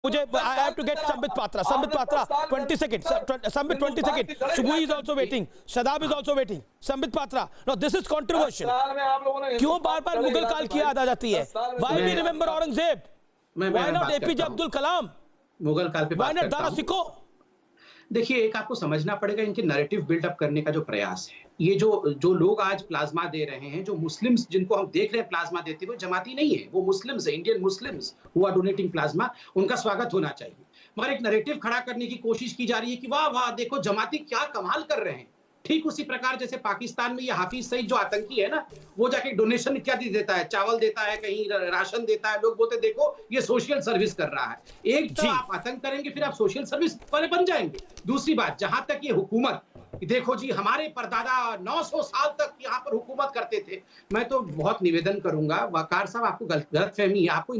मुझे I have to get Sambit Patra. 20 seconds. Sambit 20 seconds. Subui is also waiting. Shadab is also waiting. Sambit Patra. No, this is controversial. क्यों बार-बार मुगल काल की याद आ जाती है? Why we remember Aurangzeb? Why not APJ Abdul Kalam? Mughal काल पे Why not Dara Sikho? देखिए, एक आपको समझना पड़ेगा इनके नैरेटिव बिल्डअप करने का जो प्रयास है। ये जो लोग आज प्लाज्मा दे रहे हैं, जो मुस्लिम्स जिनको हम देख रहे हैं प्लाज्मा देते हुए, जमाती नहीं है, वो मुस्लिम्स है, Indian Muslims who are donating plasma, उनका स्वागत होना चाहिए। मगर एक नैरेटिव खड़ा करने की कोशिश की जा रही है कि वाह वाह देखो जमाती क्या कमाल कर रहे हैं। ठीक उसी प्रकार जैसे पाकिस्तान में ये हाफिज सईद जो आतंकी है ना, वो जाके डोनेशन इत्यादि देता है, चावल देता है, कहीं राशन देता है, लोग बोलते देखो ये सोशल सर्विस कर रहा है। एक तो आप आतंक करेंगे, फिर आप सोशल सर्विस वाले बन जाएंगे। दूसरी बात, जहां तक ये हुकूमत, देखो जी हमारे परदादा 900 साल तक यहाँ पर हुकूमत करते थे। मैं तो बहुत निवेदन करूंगा, वकार साहब आपको गलतफहमी है, आपको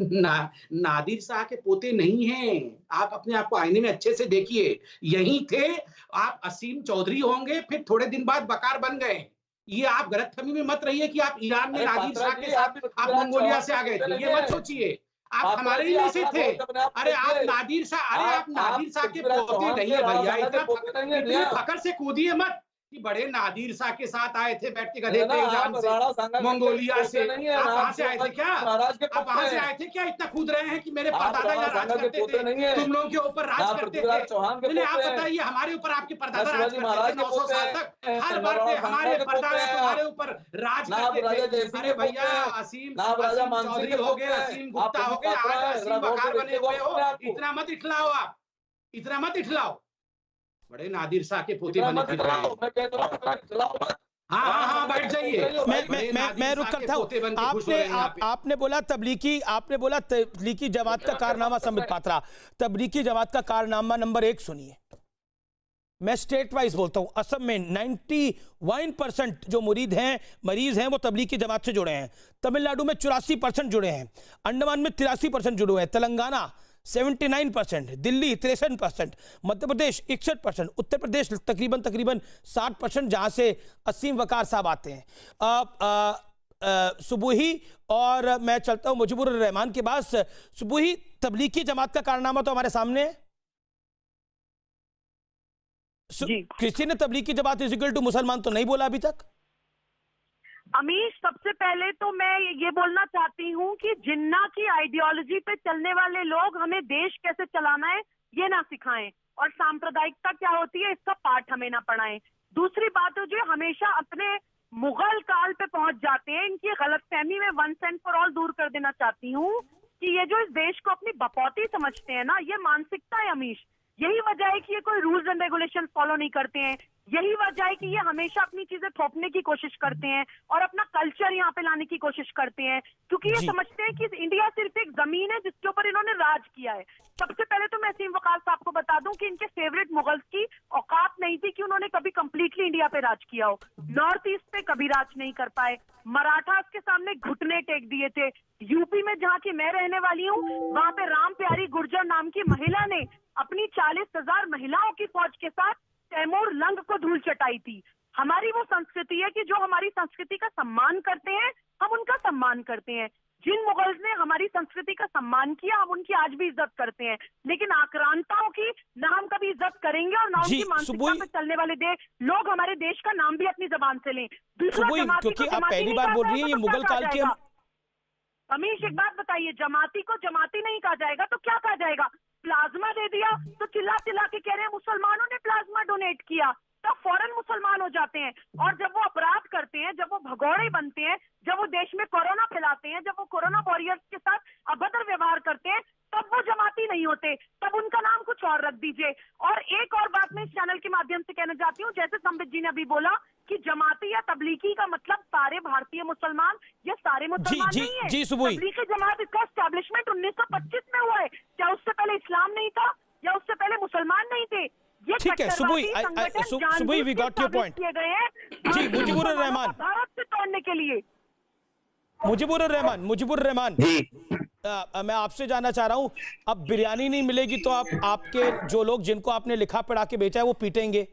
नादिर शाह के पोते नहीं हैं। आप अपने आप को आईने में अच्छे से देखिए, यहीं थे आप, असीम चौधरी होंगे, फिर थोड़े दिन बाद वकार बन गए। ये आप गलतफहमी में मत रहिए कि आप ईरान में नादिर शाह के साथ आप मंगोलिया से आ गए थे, ये मत सोचिए। आप हमारे ही में से थे। अरे आप नादिर शाह के पोते नहीं है भैया, इतने फकर से कूदिए मत कि बड़े नादिर शाह के साथ आए थे बैठ के गधे पे ईरान से, मंगोलिया से। आप वहां से आए थे क्या? आप वहां से आए थे क्या? इतना कूद रहे हैं कि मेरे परदादा यहाँ राज करते थे, तुम लोगों के ऊपर राज करते थे। आप बताइए, हमारे ऊपर आपके परदादा राज करते थे 900 साल तक, हर बार पे हमारे परदादा तुम्हारे ऊपर राज करते थे। अरे भैया, असीम चौधरी हो गए, असीम गुप्ता हो गए, आज असीम वकार बने हुए हो। इतना मत इठलाओ, आप इतना मत इठलाओ, बड़े नादिर शाह के पोते बने फिर रहे हैं। हाँ बैठ जाइए। मैं रुक करता हूँ। आपने बोला तबलीगी जमात का कारनामा संबित पात्रा। तबलीगी जमात का कारनामा नंबर 1 सुनिए। मैं स्टेट वाइज बोलता हूं, असम में 91% जो मरीज हैं वो तबलीगी जमात से जुड़े हैं। तमिलनाडु में 84% जुड़े हैं, अंडमान में 83% जुड़े हुए हैं, तेलंगाना 79%, दिल्ली 63%, मध्य प्रदेश 61%, उत्तर प्रदेश तकरीबन 60%, जहां से असीम वकार साहब आते हैं। सुबुही और मैं चलता हूं मुजीबुर रहमान के पास। सुबुही, तबलीगी जमात का कारनामा तो हमारे सामने है। किसी ने Tablighi Jamaat is equal to मुसलमान तो नहीं बोला अभी तक। अमीश, सबसे पहले तो मैं ये बोलना चाहती हूँ कि जिन्ना की आइडियोलॉजी पे चलने वाले लोग हमें देश कैसे चलाना है ये ना सिखाएं, और सांप्रदायिकता क्या होती है इसका पाठ हमें ना पढ़ाएं। दूसरी बात है, जो हमेशा अपने मुगल काल पे पहुंच जाते हैं, इनकी गलतफहमी में वंस एंड फॉर ऑल दूर कर देना चाहती हूँ कि ये जो इस देश को अपनी बपौती समझते हैं ना, ये मानसिकता है अमीश। यही वजह है कि ये कोई रूल्स एंड रेगुलेशन फॉलो नहीं करते हैं। यही वजह है कि ये हमेशा अपनी चीजें थोपने की कोशिश करते हैं और अपना कल्चर यहाँ पे लाने की कोशिश करते हैं, क्योंकि ये समझते हैं कि इंडिया सिर्फ एक जमीन है जिसके ऊपर इन्होंने राज किया है। सबसे पहले तो मैं असीम वकार साहब को बता दूं कि इनके फेवरेट मुगल्स की औकात नहीं थी कि उन्होंने कभी कंप्लीटली इंडिया पे राज किया हो। नॉर्थ ईस्ट पे कभी राज नहीं कर पाए, मराठास के सामने घुटने टेक दिए थे। यूपी में जहाँ की मैं रहने वाली हूँ, वहां पे राम प्यारी गुर्जर नाम की महिला ने अपनी 40,000 महिलाओं की फौज के साथ तैमूर लंग को धूल चटाई थी। हमारी वो संस्कृति है कि जो हमारी संस्कृति का सम्मान करते हैं हम उनका सम्मान करते हैं। जिन मुगल्स ने हमारी संस्कृति का सम्मान किया हम उनकी आज भी इज्जत करते हैं, लेकिन आक्रांताओं की ना हम कभी इज्जत करेंगे और ना उनकी मानसिकता पे चलने वाले लोग हमारे देश का नाम भी अपनी जबान से लें। क्योंकि आप पहली बार बोल रही है ये मुगल काल के। अमीश, एक बात बताइए, जमाती को जमाती नहीं कहा जाएगा तो क्या कहा जाएगा? प्लाज्मा दे दिया तो चिल्ला चिल्ला के कह रहे हैं मुसलमानों ने प्लाज्मा डोनेट किया, तो फौरन मुसलमान हो जाते हैं। और जब वो अपराध करते हैं, जब वो भगोड़े बनते हैं, जब वो देश में कोरोना फैलाते हैं, जब वो कोरोना वॉरियर्स के साथ अभद्र व्यवहार करते हैं, तब वो जमाती नहीं होते, तब उनका नाम कुछ और रख दीजिए। और एक और बात मैं इस चैनल के माध्यम से कहना चाहती हूँ, जैसे संबित जी ने अभी बोला कि जमाती या तबलीगी का मतलब सारे भारतीय मुसलमान या सारे मुसलमान नहीं है। तबलीगी जमात इसका एस्टैब्लिशमेंट 1925 में हुआ है। क्या उससे पहले इस्लाम नहीं था या उससे पहले मुसलमान नहीं थे? ये ठीक है सुबुई, वी गॉट योर पॉइंट। किए गए हैं जी, मुजीबुर रहमान भारत से तोड़ने के लिए। मुजीबुर रहमान मैं आपसे जानना चाह रहा हूं, अब बिरयानी नहीं मिलेगी तो आपके जो लोग जिनको आपने लिखा पढ़ा के बेचा है वो पीटेंगे?